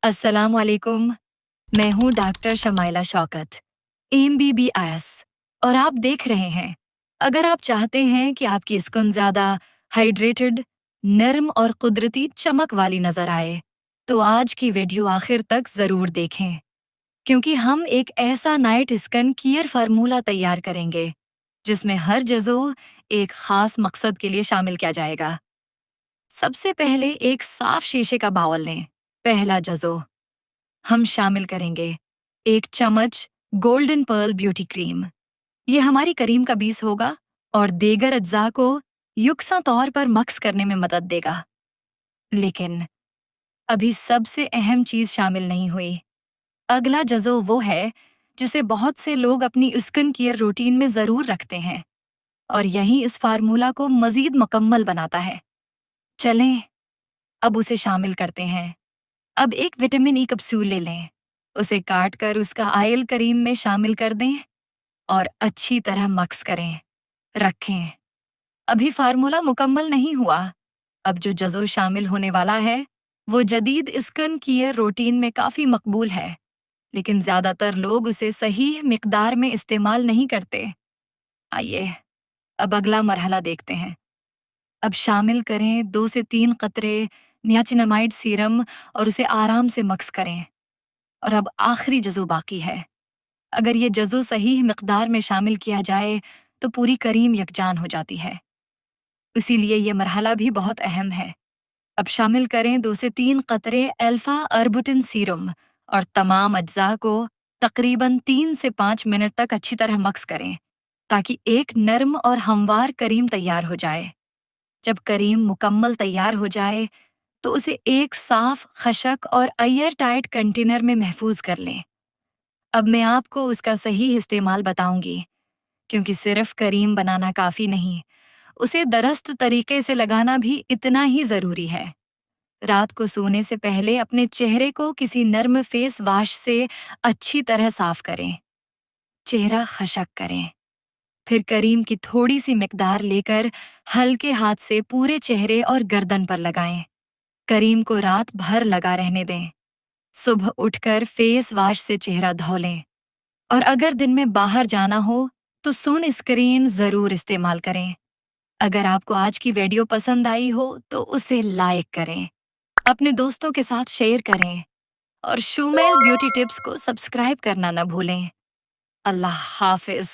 अस्सलाम वालेकुम। मैं हूँ डॉक्टर शमाइला शौकत, MBBS, और आप देख रहे हैं। अगर आप चाहते हैं कि आपकी स्किन ज़्यादा हाइड्रेटेड, नरम और कुदरती चमक वाली नज़र आए, तो आज की वीडियो आखिर तक ज़रूर देखें, क्योंकि हम एक ऐसा नाइट स्किन केयर फार्मूला तैयार करेंगे, जिसमें हर जज़ो एक ख़ास मकसद के लिए शामिल किया जाएगा। सबसे पहले एक साफ शीशे का बाउल लें। पहला जज़ो हम शामिल करेंगे 1 चम्मच गोल्डन पर्ल ब्यूटी क्रीम। ये हमारी करीम का बीस होगा और देगर अज्जा को युकसा तौर पर मक्स करने में मदद देगा। लेकिन अभी सबसे अहम चीज शामिल नहीं हुई। अगला जज़ो वो है जिसे बहुत से लोग अपनी स्किन केयर रूटीन में जरूर रखते हैं, और यही इस फार्मूला को मजीद मुकम्मल बनाता है। चलें अब उसे शामिल करते हैं। अब एक विटामिन ई कैप्सूल ले लें, उसे काट कर उसका आयल करीम में शामिल कर दें और अच्छी तरह मक्स करें, रखें। अभी फार्मूला मुकम्मल नहीं हुआ। अब जो जज़ो शामिल होने वाला है वो जदीद स्किन केयर रूटीन में काफ़ी मकबूल है, लेकिन ज़्यादातर लोग उसे सही मिकदार में इस्तेमाल नहीं करते। आइए अब अगला मरहला देखते हैं। अब शामिल करें 2 से 3 कतरे नियाचिनामाइड सीरम और उसे आराम से मक्स करें। और अब आखिरी जज़ो बाकी है। अगर ये जज़ो सही मिकदार में शामिल किया जाए तो पूरी करीम यकजान हो जाती है। इसीलिए ये मरहला भी बहुत अहम है। अब शामिल करें 2 से 3 कतरे अल्फा अर्बुटिन सीरम और तमाम अज्जा को तकरीबन 3 से 5 मिनट तक अच्छी तरह मक्स करें, ताकि एक नरम और हमवार करीम तैयार हो जाए। जब करीम मुकम्मल तैयार हो जाए तो उसे एक साफ, खशक और एयर टाइट कंटेनर में महफूज कर लें। अब मैं आपको उसका सही इस्तेमाल बताऊंगी, क्योंकि सिर्फ करीम बनाना काफ़ी नहीं, उसे दरस्त तरीके से लगाना भी इतना ही ज़रूरी है। रात को सोने से पहले अपने चेहरे को किसी नर्म फेस वाश से अच्छी तरह साफ करें। चेहरा खशक करें। फिर करीम की थोड़ी सी मिकदार लेकर हल्के हाथ से पूरे चेहरे और गर्दन पर लगाएं। करीम को रात भर लगा रहने दें। सुबह उठकर फेस वाश से चेहरा धो लें। और अगर दिन में बाहर जाना हो तो सन स्क्रीन जरूर इस्तेमाल करें। अगर आपको आज की वीडियो पसंद आई हो तो उसे लाइक करें, अपने दोस्तों के साथ शेयर करें और शुमेल ब्यूटी टिप्स को सब्सक्राइब करना न भूलें। अल्लाह हाफिज।